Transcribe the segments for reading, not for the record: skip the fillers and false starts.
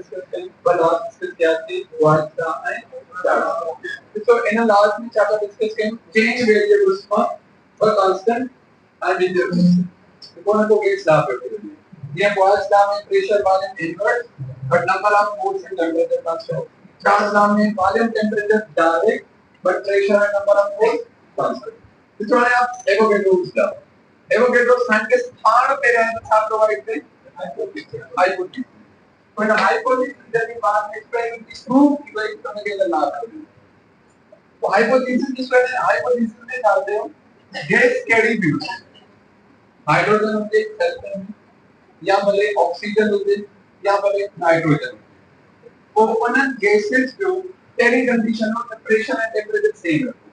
Discuss करें पर last discuss किया थी what the and so in last में चैप्टर डिस्कस करें change variables for constant and indefinite कौन को गेट्स लॉ पे ये बॉयल्स लॉ में pressure volume inverse but number of moles and temperature constant Charles law में volume temperature direct but pressure and number of moles constant इस वाले आप Avogadro's law Avogadro स्थान के स्थान पे रहने साथ प्रोवाइड थे hypothesis when a hypothesis that we pass experiment is proved कि वही करने के लिए लॉ तो हाइपोथेसिस किस वजह से हाइपोथेसिस में डालते हो गैस कैरी फ्यूज हाइड्रोजन होते सल्फर या भले ऑक्सीजन होते या भले नाइट्रोजन वो अपन गैसेस जो कैरी कंडीशन में प्रेशर एंड टेंपरेचर सेम रखो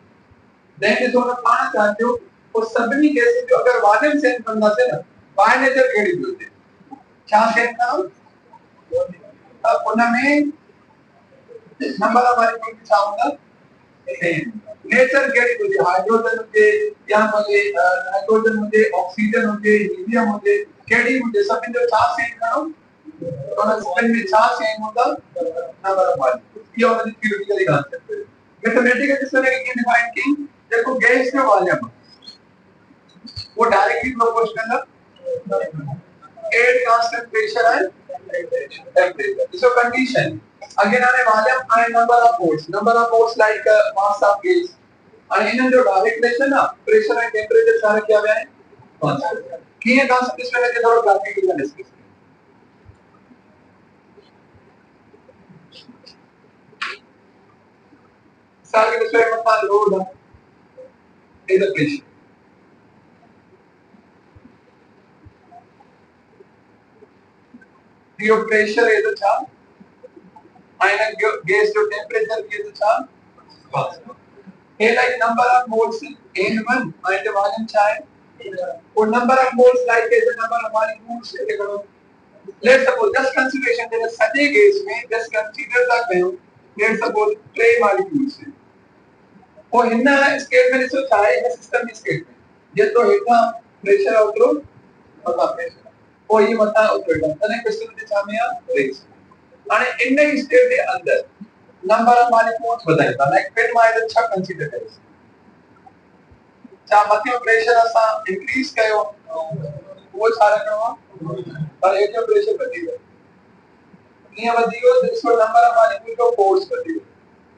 देन जो ना पाना चाहते हो वो सभी गैसेस जो अगर वॉल्यूम सेम करना से ना बाय नेचर कैरी फ्यूज थे क्या कहना अब उनमें नंबर हमारे को क्या होगा नेचर कैरी फ्यूज हाइड्रोजन होते या भले नाइट्रोजन होते ऑक्सीजन होते हीलियम होते कैरी होते सब जो चार सेम करो तो ना स्पेन में चार सेम होगा नंबर ऑफ ये वाली थ्योरेटिकली कांसेप्ट है मैथमेटिकली जिसने ये डिफाइन की देखो गैस के वॉल्यूम वो डायरेक्टली प्रोपोर्शनल है air constant pressure and temperature so condition again on a volume and number of moles like mass of gas and in जो डायरेक्ट रिलेशन ना प्रेशर एंड टेंपरेचर सारे क्या है कांस्टेंट की ये कांसेप्ट इसमें लेके थोड़ा प्रैक्टिकली डिस्कस सारे के विषय में था load is the pressure your pressure is the charge and gas जो temperature is the charge है like number of moles n1 and volume charge और number of moles like is the number of molecules से करो let's suppose just consideration there is such a gas में just consider the value let's suppose 3 molecules है वो हिन्ना scale में जो चाहे है सिस्टम स्केल में ये तो हेठा प्रेशर आउटरो पता प्रेशर वो ये बता आउटरो तने क्वेश्चन में सामने आ रेस અને ઇન્ને સ્ટેટ के अंदर नंबर ऑफ मॉलिक्यूल्स बताइए लाइक फिर माय अच्छा कंसीडर है चा मथे प्रेशर असा इंक्रीज कयो वो सारा करो पर एक जो प्रेशर बढ़ी है ये वधियो इसको नंबर ऑफ मॉलिक्यूल को फोर्स करती है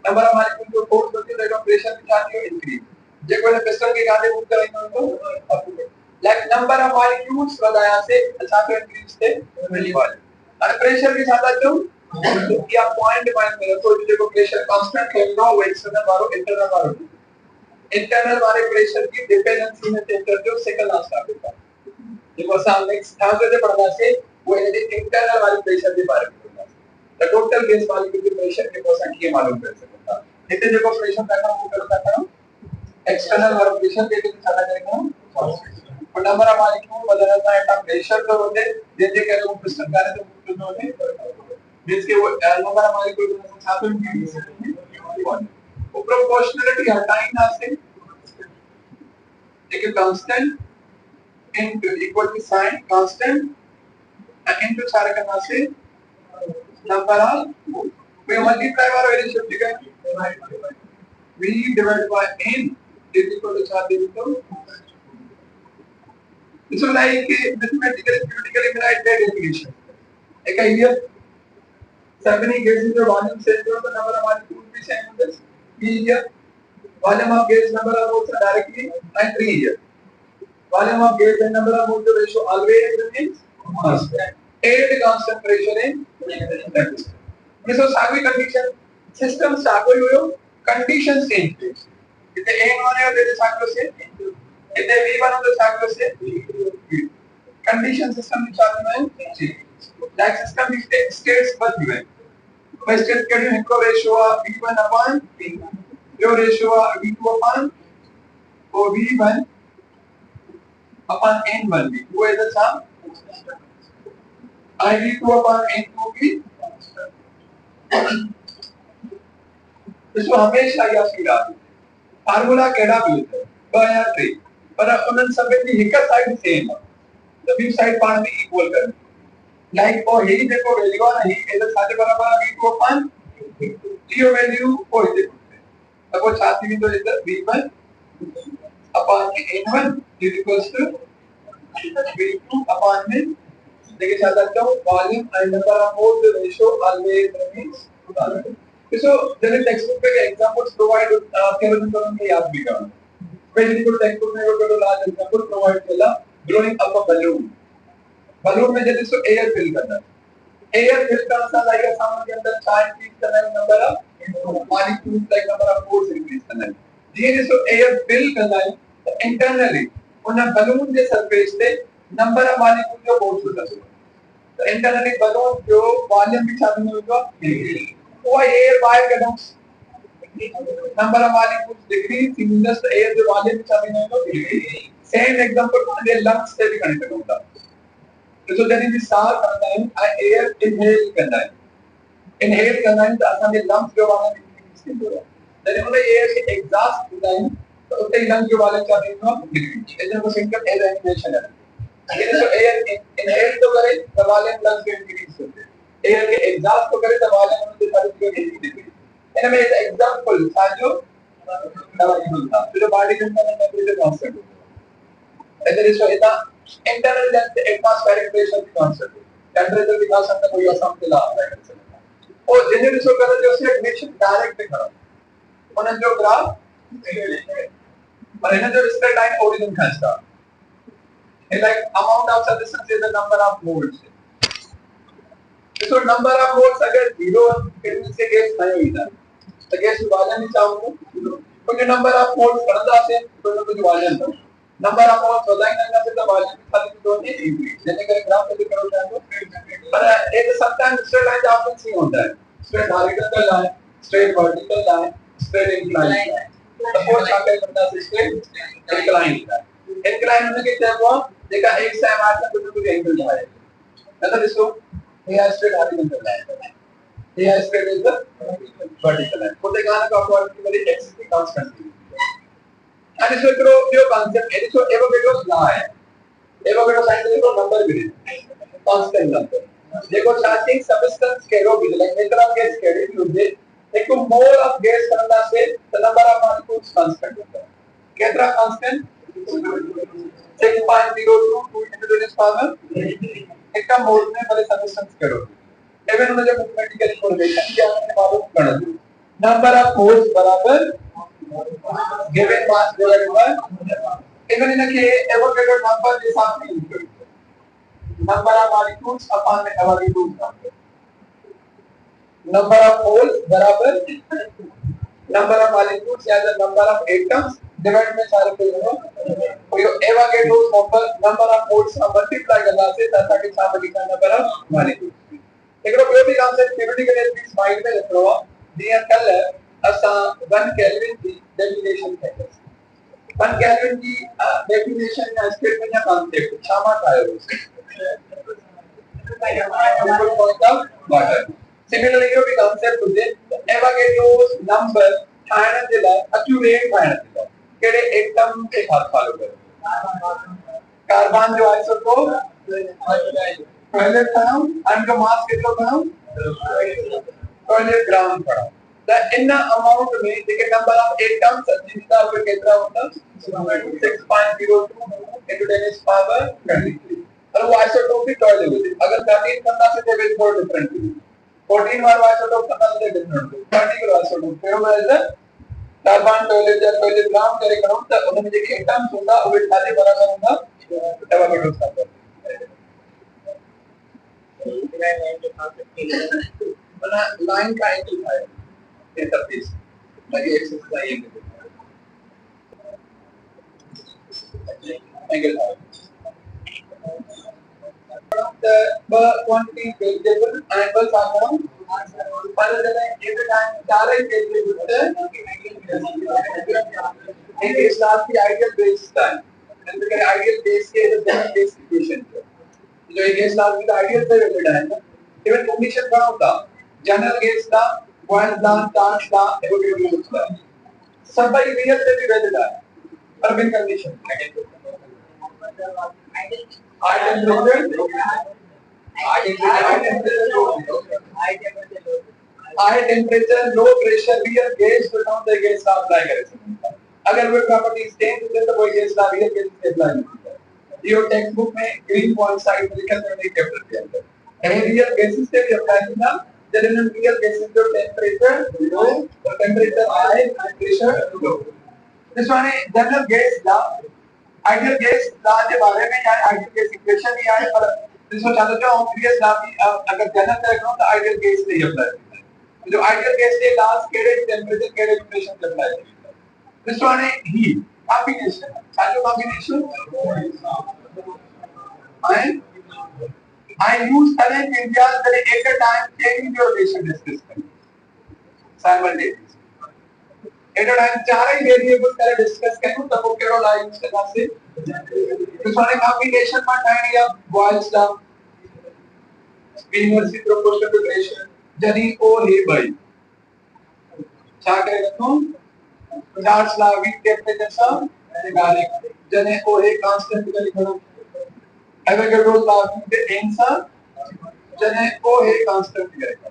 नंबर ऑफ मॉलिक्यूल को फोर्स करती है तो प्रेशर भी चाहती है इंक्रीज जे कोई पिस्टन के गाने बुक कराएंगे तो लाइक नंबर ऑफ मॉलिक्यूल्स लगाया से अच्छा तो इंक्रीज थे मिली वाले और प्रेशर के साथ क्यों तो क्या पॉइंट माइंड में रखो देखो प्रेशर कांस्टेंट है नो एक्सटर्नल वालो इंटरनल वाले प्रेशर की डिपेंडेंसी में टेंपरेचर जो सेकंड लास्ट आ गया देखो सामने ध्यान से पढ़ना से वो इंटरनल वाले प्रेशर के बारे में पढ़ना द टोटल गैस मॉलिक्यूल के प्रेशर के परसेंट ये मालूम कर सकता इतने देखो प्रेशर का काम करता है एक्सटर्नल वाले प्रेशर के लिए ज्यादा करेंगे और नंबर ऑफ मॉलिक्यूल बदलता है प्रेशर तो होते जैसे कि लोग पिस्टन का है तो होते जिसके वो नंबर ऑफ मॉलिक्यूल के साथ में वो प्रोपोर्शनलिटी हटाई ना से एक constant into equal to sine constant into सारे करना से नंबर ऑफ वे मल्टीप्लाई वाला रेशियो ठीक है v divided by n is equal to 4 into इसमें लाइक मैथमेटिकली थ्योरेटिकली मेरा एक डेफिनेशन एक आइडिया सभी गैस जो वॉल्यूम से जो नंबर ऑफ मॉलिक्यूल भी सेम होते हैं ये volume of gas number of moles directly and 3 here volume of gas and number of moles ratio always remains constant and constant pressure in this is सारी condition system साको यो condition change इतने n होने और इतने साको से इतने v1 होने साको से condition system में चालू है जी लाइक सिस्टम स्टेट्स बदल गए मैं स्टेट के लिए इनको रेशियो v1 अपॉन जो रेशियो v2 अपॉन और v1 अपॉन n1 भी वो इधर था i v2 अपॉन n2 भी इसको हमेशा याद रखिएगा फार्मूला केड़ा भी होता है बाया 3 पर उन सब की एक साइड सेम है तो बी साइड पार्ट में इक्वल करनी Like oh he देखो value आ नहीं इधर सारे बराबर आ v को अपन t value oh इधर तब वो छाती में तो इधर v1 upon n1 is equals to v2 upon में देखिए क्या करता हूँ volume and number of moles ratio always remains constant. So then the textbook पे examples provide केवल उनको याद भी करना स्पेशली को टेक्स्ट में वो लार्ज एग्जांपल प्रोवाइड किया blowing up a balloon balloon में जैसे सो एयर फिल करना एयर फिल करना सा लाइक साउंड के अंदर चार्ज इंक्रीज करना है number of molecules like number of moles increase करना है ये जैसे एयर फिल करना है तो इंटरनली उन बलून के सरफेस पे नंबर ऑफ मॉलिक्यूल जो मोल्स होता है तो इंटरनली बलून जो वॉल्यूम भी चालू होगा वो एयर वायर का number of molecules decrease in just air जो volume चालू होगा same example ये lungs से भी कनेक्ट होता है तो जब ये सांस करना है एयर इनहेल करना है तो आसान ये lungs जो वाला डिक्रीज हो रहा है जब मतलब एयर से एग्जॉस्ट होता है तो उससे लंग्स जो वाले चालू होगा डिक्रीज इधर को सिंपल एयर एनिमेशन है ये तो एयर इनहेल तो करे तो वॉल्यूम लंग्स के इंक्रीज होते हैं एयर के एग्जॉस्ट तो करे तो वॉल्यूम उनके चालू होगा डिक्रीज एनमे इज एग्जांपल साजो तो बॉडी के अंदर टेंपरेचर कांस्टेंट होता है इधर इसको इतना इंटरनल डेंस एटमॉस्फेरिक प्रेशर की कांस्टेंट टेंपरेचर की कांस्टेंट कोई आसान के ला रहा है और जनरल इसको कर जो से रिलेशन डायरेक्ट करो उन्हें जो ग्राफ और इन्हें जो स्ट्रेट लाइन ओरिजिन खींचता है like amount of substance is the number of moles so number of moles अगर 0 इनमें से गैस नहीं होता तो गैस वाला नहीं चाहूंगा क्योंकि नंबर ऑफ मोल्स बढ़ता है तो कुछ वाला नहीं नंबर ऑफ मोल्स होता है ना से तो वाला भी खाली तो नहीं इंक्रीज जैसे कि ग्राफ पे करो चाहो पर एक समटाइम स्ट्रेट लाइन आपको सी होता है straight horizontal line straight vertical line straight incline तो वो चाहते हैं बंदा से स्ट्रेट इंक्लाइन होने के क्या हुआ देखा एक से हमारे कुछ एंगल आए मतलब इसको AI straight horizontal line. AI straight is the vertical line. Put the gun of vertically x is constant. And इसमें करो जो concept है इसको Avogadro's law है. Avogadro scientific को number भी है. Constant number. देखो starting substance करो भी like meter of gas करो भी होते. एक को mole of gas करना से the number of molecules constant होता है. कितना constant? 6.02 2 into 10 power इसका मोल में पहले सबस्टेंस करो इवन उन्होंने जब मैथमेटिकल इक्वेशन किया हमने मालूम कर दिया नंबर ऑफ मोल्स बराबर given mass divided by even इनके एवोगैड्रो नंबर के साथ में नंबर ऑफ मॉलिक्यूल्स अपॉन में एवोगैड्रो नंबर ऑफ मोल्स बराबर नंबर ऑफ मॉलिक्यूल्स या the number of atoms divide में सारे पे हो तो ये एवोगैड्रो नंबर ऑफ मोल्स का मल्टीप्लाई करना से तथा के साथ लिखा नंबर ऑफ मॉलिक्यूल्स देखो कोई भी कांसेप्ट थ्योरेटिकल एटलीस्ट माइंड में रखो दिया कल असा 1 केल्विन की डेफिनेशन है 1 केल्विन की डेफिनेशन या स्टेटमेंट या कांसेप्ट क्षमा आयो पॉइंट ऑफ वाटर सिमिलरली यो भी कांसेप्ट होते एवोगैड्रोस नंबर ठाणे दिला एक्यूरेट ठाणे दिला केड़े एटम के साथ फॉलो करो कार्बन जो आइसोटोप पहले था उनका मास कितना था पहले ग्राम पड़ा द इन अमाउंट में देखिए नंबर ऑफ एटम्स जिसका पे कितना होता 6.02 into 10 पावर 23 और वो आइसोटोप की टॉय लेवल अगर 13 करना से they will four different 14 bar isotope करना से डिफरेंट 30 का आइसोटोप फिर वो है कार्बन टॉयलेट ग्राम करे करो तो उनमें देखिए एटम्स होगा वो खाली बराबर होगा एवोगैड्रो नंबर बना लाइन का एंगल है ये सरफेस लगे एक्सरसाइज एंगल है the quantity variable angles are known पर जब एक टाइम सारे वेरिएबल होते हैं एक क्लास की ideal base time and ideal base के बेस इक्वेशन जो एक क्लास की आइडियल से रिलेटेड है इवन कंडीशन क्या होता जनरल केस का पॉइंट प्लान चार्ज का एवोगैड्रो का सब भाई रियल से भी वैलिड है पर बिन condition ideal high temperature low pressure real gas तो नाउ द गैस का अप्लाई करे सकते। अगर वो प्रॉपर्टी सेम है तो वो गैस का रियल गैस से अप्लाई नहीं होता। ये टेक्स्ट बुक में ग्रीन पॉइंट साइड में लिखा है चैप्टर के अंदर है रियल गैसेस से भी अप्लाई होगा। जनरल रियल गैसेस जो temperature low temperature high pressure low this one है general gas law. Ideal gas law के बारे में या आइडियल गैस इक्वेशन ही आए पर इसको चाहते हो ऑब्वियस लॉ भी अगर जनरल करें तो आइडियल गैस से ही अप्लाई होता है। जो आइडियल गैस के लॉस केड़े टेम्परेचर केड़े प्रेशर से अप्लाई होता है। दिस वन है हीट कॉम्बिनेशन चालू combination I use current areas that at a time changing the rotation discuss simultaneously. At a time चार ही variables का discuss करूँ तब वो केवल I use करना से तो सारे combination में टाइम या Boyle's law, inversely proportional to ratio जनी O है भाई क्या करेगा तुम Charles law weak temperature सा निकालेगा जने O है constant का लिखना Avogadro's law के आंसर जने को है कांस्टेंट करेगा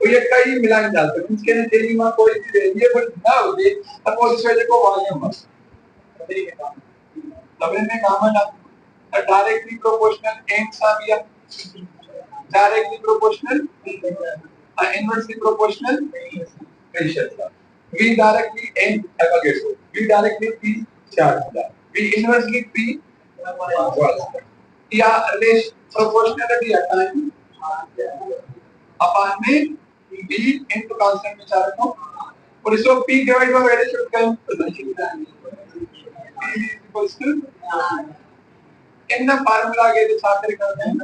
तो ये कई मिलान डालते हैं इसके ने तेरी मां कोई भी वेरिएबल ना हो दे तब वो इस वजह को वॉल्यूम बस तब इनमें कॉमन है डायरेक्टली प्रोपोर्शनल आंसर भी है directly proportional inversely proportional pressure we directly n Avogadro we directly p charge we inversely p या रिलेशन प्रोपोर्शनलिटी आता है अपन में b into constant में चार को और इसको p divide by value shift करें इक्वल्स टू इन फार्मूला के जो साथ करते हैं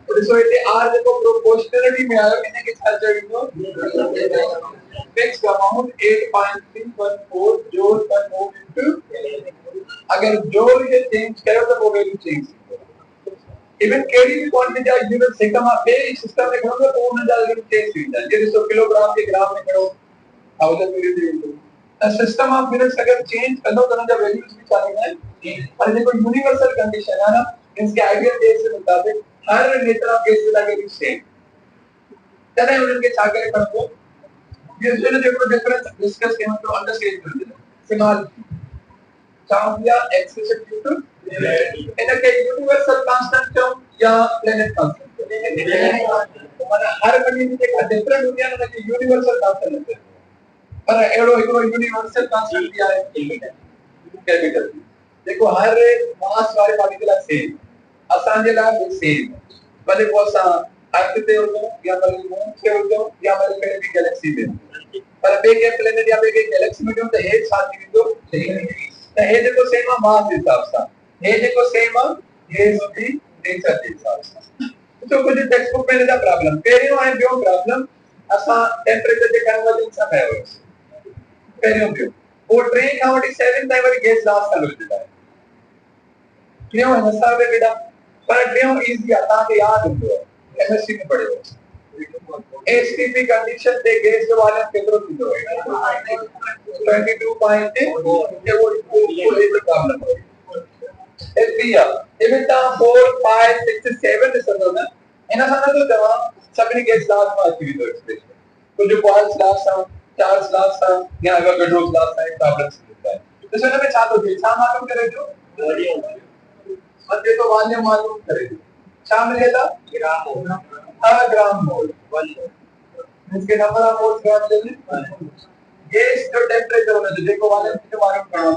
और इसको ये r देखो प्रोपोर्शनलिटी में आया मैंने किस साथ जोड़ फिक्स्ड अमाउंट 8.314 जोड़ पर मूव इनटू अगर जोड़ ये चेंज करो तो वो वैल्यू चेंज इवन केडी भी क्वांटिटी या यूनिट सिस्टम आप बे सिस्टम में करोगे तो उन्हें ज्यादा चेंज हो जाए जैसे 100 किलोग्राम के ग्राम में करो 1000 मिलीलीटर सिस्टम ऑफ यूनिट्स अगर चेंज कर दो तो ना वैल्यूज भी चलेंगे और देखो यूनिवर्सल कंडीशन है ना इसके आइडियल केस के मुताबिक हर नेचर ऑफ केस लगेगी सेम चले उनके छाके करो ये जो देखो डिफरेंस डिस्कस किया तो अंडरस्टैंड कर लेना single Champia x is equal to इधर के यूनिवर्सल कांस्टेंट टर्म या प्लेनेट कांस्टेंट माने हर कंडीशन के डिफरेंट दुनिया में के यूनिवर्सल कांस्टेंट है पर एड़ो एक यूनिवर्सल कांस्टेंट दिया है कैपिटल देखो हर मास वाले पार्टिकल सेम आसान जे ला सेम भले वो सा अर्थ पे हो या भले मून पे हो या भले कहीं भी गैलेक्सी में पर बे के प्लेनेट या बे के गैलेक्सी में जो तो है साथ ही तो सही हे देखो सेम मास हिसाब से हे देखो सेम हे भी नेचर के हिसाब से तो कुछ टेक्स्ट बुक में ना प्रॉब्लम पेरियो है जो प्रॉब्लम असा टेंपरेचर के कन्वर्जन सा है पेरियो जो वो ट्रेन काउंटी 7 टाइम वाली गैस लास्ट का लोग देता है क्यों है ना सारे बेटा पर ट्रेन इजी आता है याद हो एमएससी में पढ़े हो एसटीपी कंडीशन दे गैस जो वाले केंद्रों की दो 22.8 ये वो लेवल प्रॉब्लम है एफिया इवेंटा 4 5 6 7 दिसनो ना एना साना तो जवाब सबने गैस लास्ट में आती है एक्सप्रेशन तो जो क्वार्ट्ज लास्ट है चार्ल्स लास्ट है या एवोगाड्रो लास्ट है प्रॉब्लम होता है तो इसमें मैं चाहता हूं शाम मालूम करे जो मध्य तो वॉल्यूम मालूम करे शाम मिलेगा ग्राम मोल ग्राम मोल इसके नंबर ऑफ मोल्स ग्राम लेंगे गैस जो टेंपरेचर होना चाहिए देखो वाले से मालूम करना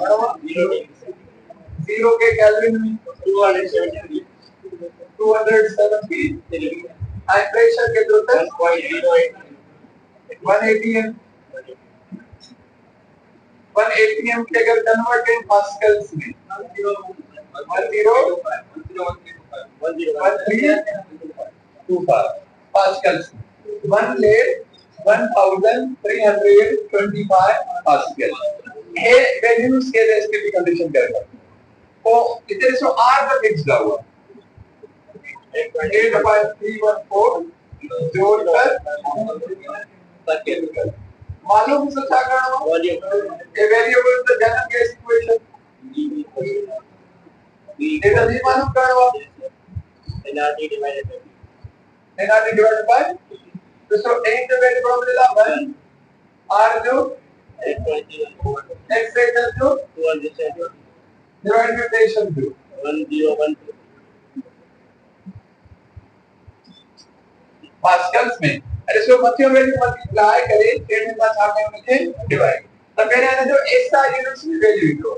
0 के केल्विन में 270 हाई प्रेशर के जो 108 180 एम के अगर कन्वर्ट इन पास्कल्स में 10 पास्कल्स 1 लेट 1325 पास्कल है वैल्यूज के लिए इसके भी कंडीशन करेगा तो इधर से r का फिक्स हुआ 8.314 जोड़कर केमिकल मालूम से क्या करना ये variable the general gas equation data भी मालूम करना NRT divided by NRT divided by so एक जो वैल्यू प्रॉब्लम मिला 1 R जो x रेशो जो 200 डिवाइड बाय रेशो जो 1012 पास्कल्स में अरे सो मथियो वैल्यू मल्टीप्लाई करे 10 का छापे उनके डिवाइड तो मेरे यहाँ जो एक्स्ट्रा यूनिट्स की वैल्यू दो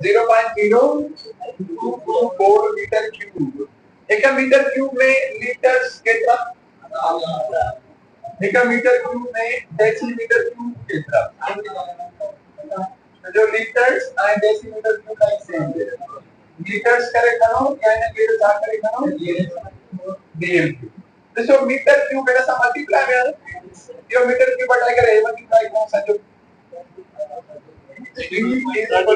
0.0224 मीटर क्यूब एक मीटर क्यूब में लीटर्स कितना एक मीटर क्यूब में डेसीमीटर क्यूब कितना जो लीटर्स और डेसीमीटर क्यूब का सेम है लीटर्स करे करो या ना लीटर चार करे करो डीएम तो मीटर क्यूब मेरा सा मल्टीप्लाई में जो मीटर क्यूब बटा कर ए मल्टीप्लाई कौन सा जो 3 is equal to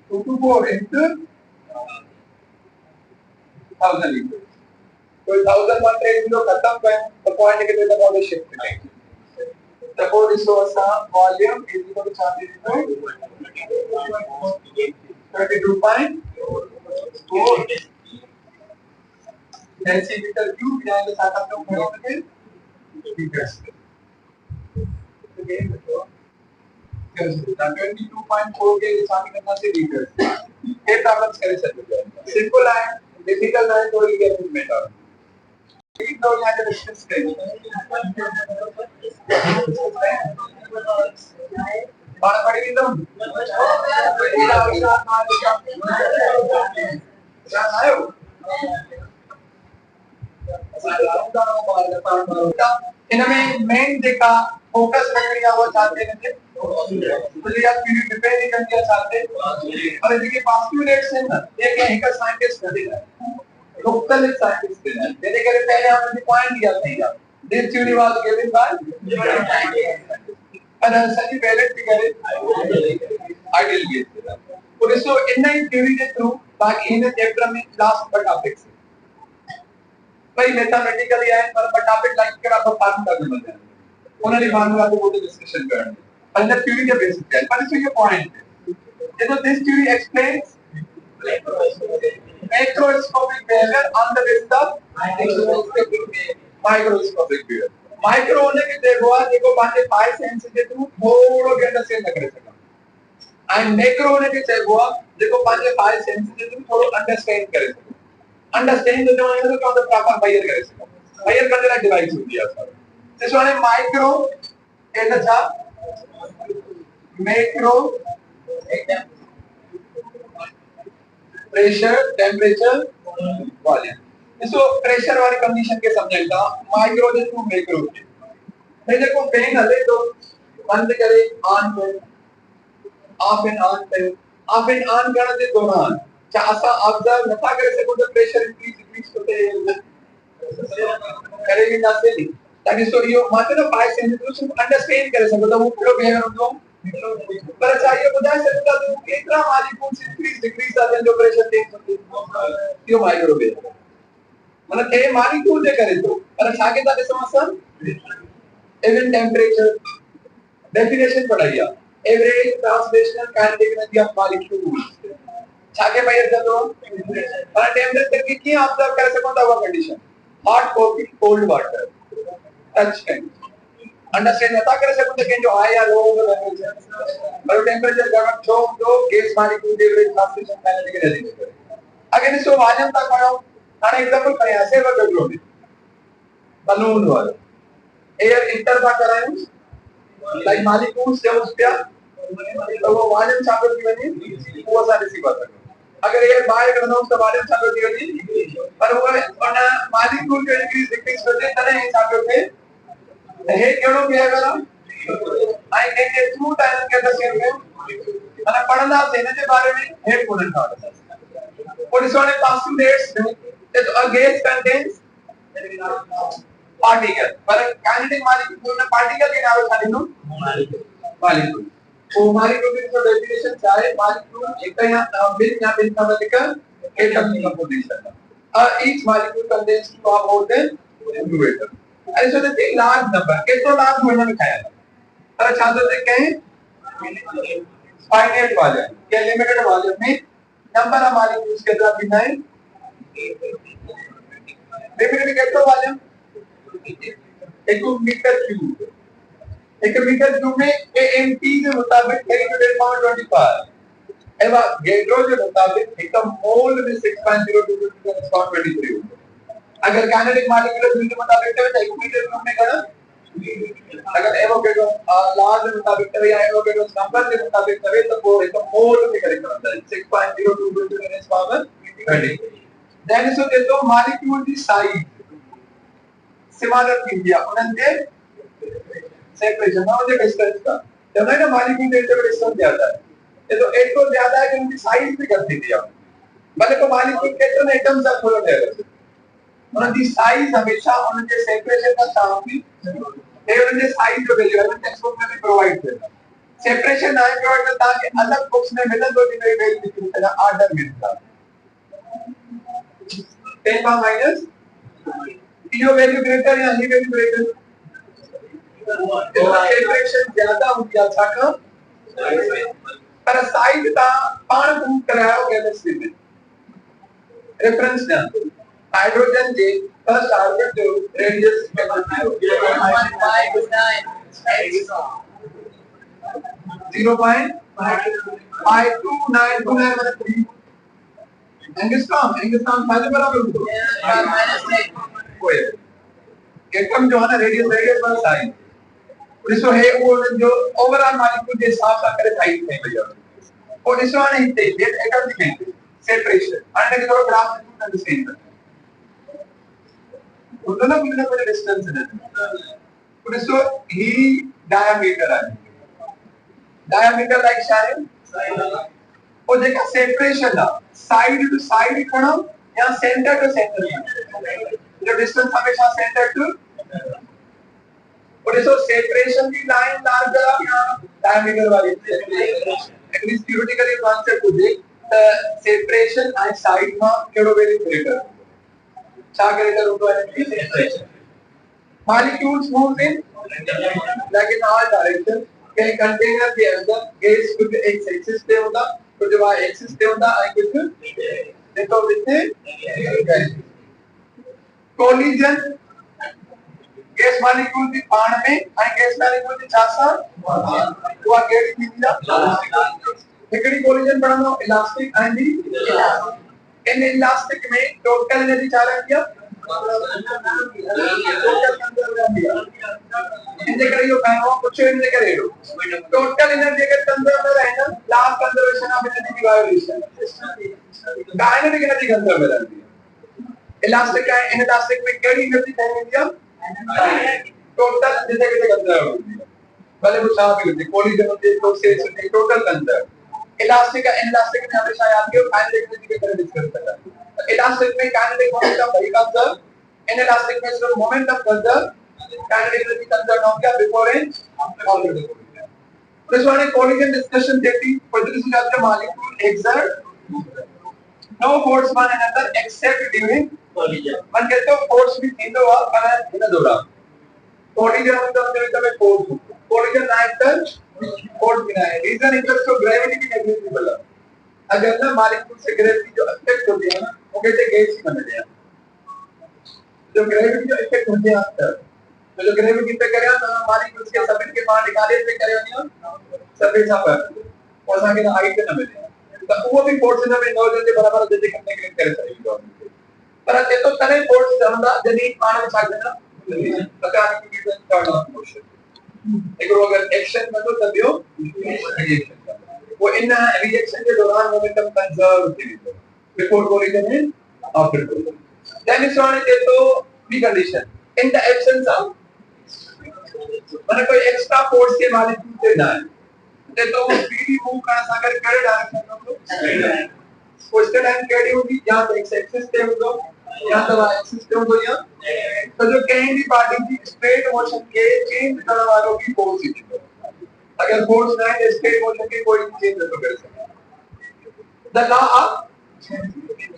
0.0224 into 1000 liters. तो 1000 मात्रा 0 खत्म कर तो पॉइंट के लिए दबाव शिफ्ट करेंगे तब रिसोर्स का volume is equal to 32.4 decimetre cube यहाँ के साथ आप लोग करेंगे लीटर्स again before 22.4 के हिसाब करना से लीटर्स ये प्रॉब्लम्स करे सकते हैं सिंपल है डिफिकल्ट है थोड़ी अरेंजमेंट और एक दो यहाँ के डिस्कस करेंगे बात पड़ेगी तुम क्या आयो इनमें मेन देखा फोकस रखने वो चाहते हैं तो ये आप पीडी डिपेंड नहीं करना चाहते और देखिए पास्टुलेट्स है ना ये क्या है साइंटिस्ट करेगा लोकल साइंटिस्ट है मैंने करे पहले हमने पॉइंट दिया था this theory was given by और सही वैलिड फिगर आइडियल केस और इसको इन थ्योरी के थ्रू बाकी इन चैप्टर में लास्ट पर टॉपिक भाई मैथमेटिकली है पर टॉपिक लाइक कर आप फार्म करने में उन्होंने फार्मूला को वो डिस्कशन करना अंदर थ्योरी के बेसिस है पर इसमें ये पॉइंट है so this theory explains macroscopic behavior on the basis of microscopic behavior micro होने के देखो देखो बातें 5 सेंस के थ्रू थोड़ो के अंडरस्टैंड कर सका एंड मैक्रो होने के देखो देखो बातें 5 सेंस के थ्रू थोड़ो अंडरस्टैंड कर सका अंडरस्टैंड जो है तो क्या प्रॉपर बायर कर सका बायर करने का डिवाइस होती है sir this one is micro and the macro pressure temperature volume इसको प्रेशर वाली कंडीशन के समझेगा माइक्रो जे टू मैक्रो मैं देखो पेन हले तो बंद करे ऑन पे ऑफ एंड ऑन करने दे दौरान चासा ऑब्जर्व नथा करे सको तो प्रेशर इंक्रीज डिक्रीज होते करेगी ना से नहीं ताकि स्टोरी मतलब 5 सेंटीमीटर से अंडरस्टैंड करे सको तो वो पूरा बिहेवियर उनको पर चाहिए बुझा सकता तो कितना मॉलिक्यूल्स इंक्रीज डिक्रीज आते हैं जो प्रेशर चेंज होते हैं यो माइक्रोवेव मतलब ए मॉलिक्यूल दे करे तो पर आगे जाके समझ इवन टेंपरेचर डेफिनेशन पढ़ाइया average translational kinetic energy of molecule छाके बाहर चलो पर टेंपरेचर की ऑब्जर्व कर सको तो वो condition hot coffee cold water touch करना अंडरस्टैंड होता करे सकते हैं जो आया लोग और टेंपरेचर गर्म छो दो gas molecule average translation kinetic energy अगर इसको वॉल्यूम तक पढ़ो और एग्जांपल करें ऐसे वर्क लो बलून वाला एयर इंटर का कराएं लाइक मॉलिक्यूल्स जब उस पे तो वो वॉल्यूम चालू की बनी वो सारी सी बात अगर एयर बाहर करना उसका वॉल्यूम चालू की बनी पर वो वरना मॉलिक्यूल के इंक्रीज डिक्रीज होते तरह ही चालू थे हे क्यों behaviour I can get through time के द सेम वे मैंने पढ़ना है इनके बारे में हेड बोलना था और इस वाले postulates that a gas contains particle पर kinetic molecule में particle के नाम खाली नो molecule वो molecule की जो definition चाहे molecule एक यहाँ बिन यहाँ बिन का मतलब atom की composition each molecule contains two or more than two atoms ऐसे तो एक large number कितना large होने में खाया अरे छात्र से कहें फाइनाइट वॉल्यूम या लिमिटेड वॉल्यूम में नंबर ऑफ मॉलिक्यूल्स के साथ बिना है लिमिटेड कितना वॉल्यूम 1 मीटर क्यूब में एएमटी के मुताबिक 10 to the power 25 एवा गेड्रो के मुताबिक एक मोल में 6.02 to the power 23 अगर काइनेटिक मॉलिक्यूलर यूनिट के मुताबिक तो 1 मीटर क्यूब में गणना अगर एवोगैड्रो लॉ के मुताबिक तो या एवोगैड्रो नंबर के मुताबिक तो वो एक मोल में करेक्ट होता है 6.02 to the power 23 देन इसको कहते हो मॉलिक्यूल की साइज सिमिलर इंडिया उनके सेपरेशन ना मुझे डिस्टेंस का जब ना मॉलिक्यूल के डिस्टेंस ज्यादा है ये तो एक तो ज्यादा है कि उनकी साइज भी कर दी आप भले को मॉलिक्यूल के तो एटम सा खोल दे उनकी साइज हमेशा उनके सेपरेशन का काम भी ये उनके साइज जो वैल्यू है टेक्स्ट बुक में भी प्रोवाइड करता सेपरेशन ना प्रोवाइड करता कि अलग बुक्स में मिले तो भी नई वैल्यू लिखी तरह ऑर्डर मिलता 10 का माइनस यो वैल्यू ग्रेटर या ही वैल्यू ग्रेटर सेपरेशन ज्यादा होती है अच्छा का पर साइड का पाण गुम कराया हो केमिस्ट्री में रेफरेंस ध्यान हाइड्रोजन के फर्स्ट ऑर्बिट जो रेडियस में बनता है 0.52929 एंगस्ट्रॉम फाइनल बराबर कोई एटम जो है ना रेडियस पर साइज और इसको है वो जो ओवरऑल मॉलिक्यूल के हिसाब से करे साइज है भैया और इसको नहीं थे ये एटम दिखेंगे सेपरेशन अंडर के ग्राफ में अंडरस्टैंड करते उतना बड़े डिस्टेंस है और इसको ही डायमीटर है डायमीटर लाइक शायद और देखा सेपरेशन ना साइड टू साइड कोण या सेंटर टू सेंटर जो डिस्टेंस हमेशा सेंटर टू और इसको सेपरेशन की लाइन लार्जर या डायमीटर वाली एटलीस्ट थियोरेटिकली कॉन्सेप्ट को देख सेपरेशन एंड साइड में केड़ो वेरी ग्रेटर चा ग्रेटर होता है molecules move in like in all direction के कंटेनर के अंदर गैस कुछ एक एक्सिस पे होता कुछ वाई एक्सिस पे होता और कुछ देखो विथे कोलिजन गैस मॉलिक्यूल की बाण में और गैस मॉलिक्यूल की चासा हुआ केड़ी थींदा हिकड़ी कोलिजन बननो इलास्टिक एंड इन इलास्टिक में टोटल एनर्जी चाला किया टोटल कंजर्व किया इनके करे यो कहनो कुछ इनके करे टोटल एनर्जी के कंजर्व में रहना लास्ट कंजर्वेशन ऑफ एनर्जी की वायोलेशन काइनेटिक एनर्जी कंजर्व में रहती है इलास्टिक है इन इलास्टिक में केड़ी एनर्जी कहने दिया टोटल जितने के कंजर्व होती है भले वो साफ ही होती है कोलिजन होती है तो से total conserve elastic in elastic में हमेशा याद रखियो काइनेटिक एनर्जी के बारे में डिस्कस करता है इलास्टिक में काइनेटिक मोमेंटम वही कंजर्व इन इलास्टिक में सिर्फ momentum conserve kinetic energy conserve हो गया before and after the this one is collision discussion देती position of the molecule exert no force one another except during collision मन कहते हो force भी थींदो आ पर इन दौरान कोलिजन मतलब में फोर्स कोलिजन ना टच फोर्स बिना है रीजन इक्वल्स टू ग्रेविटी की नेग्लिजिबल है अगर ना मॉलिक्यूल से ग्रेविटी जो इफेक्ट होती है ना वो कहते हैं गैस ही बनते हैं जो ग्रेविटी जो इफेक्ट होती है तो जो ग्रेविटी पे करे ना मॉलिक्यूल्स के सबिट के बाहर निकाले पे करे ना सरफेस पर और आगे ना हाइट पे ना मिले तो वो भी फोर्स ना में नॉलेज के बराबर जैसे करने के लिए करे चाहिए पर ये तो तने फोर्स जमदा जदी पानी में छाड़ देना प्रकार की रीजन कार्ड ऑफ मोशन एक अगर एक्शन में तो तबियो रिएक्शन वो इन रिएक्शन के दौरान मोमेंटम कंजर्व होती है before collision and after collision then is on it to be condition in the absence of माने कोई एक्स्ट्रा फोर्स के मॉलिक्यूल से ना है तो स्पीड मूव करना सागर केड़े डायरेक्शन में तो उस टाइम केड़ी होगी या तो एक्स एक्सिस पे होगा या तो वाई एक्सिस पे होगा या तो जो कहीं भी पार्टी की स्ट्रेट मोशन के चेंज करने वालों की फोर्स ही अगर फोर्स ना है स्ट्रेट मोशन के कोई चेंज नहीं कर सकता the law of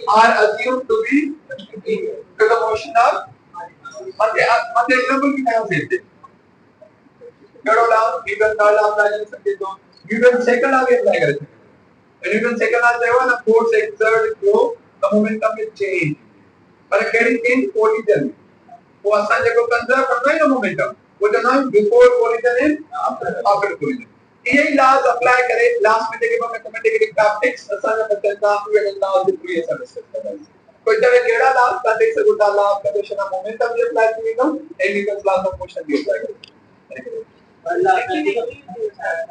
are assumed to be to the motion of मध्य एग्जांपल की तरह देते केड़ो law Newton third law apply कर सकते तो न्यूटन सेकंड लॉ भी अप्लाई कर सकते न्यूटन सेकंड लॉ चयो ना फोर्स एक्सर्ट जो द मोमेंटम विल चेंज पर केड़ी चेंज कोलिजन वो असां जेको कंसीडर कंदा आहियूं मोमेंटम वो चवंदा आहियूं before collision and after collision ये लॉज अप्लाई करे लास्ट में जेके मैथमेटिकल टॉपिक्स असां जा बचंदा हुए लॉ जो पूरी असां डिस्कस कंदासीं कोई तरह केड़ा लॉ का देख सको था law of conservation of momentum भी अप्लाई थी वेंदो ऐं न्यूटन लॉ ऑफ मोशन भी अप्लाई करो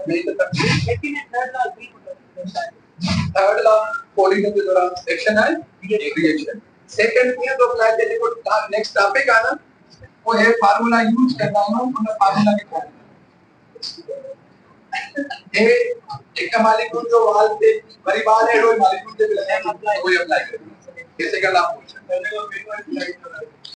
नहीं तो थर्ड लॉ कोलिजन के दौरान एक्शन है रिएक्शन सेकंड में तो अप्लाई करने को नेक्स्ट टॉपिक आना वो है फार्मूला यूज करना है उन फार्मूला के फॉर्मूला ये एक मालिक्यूल जो वाल से बड़ी बात है रोज मालिक्यूल से मिलता है वो अप्लाई करेंगे कैसे करना पूछा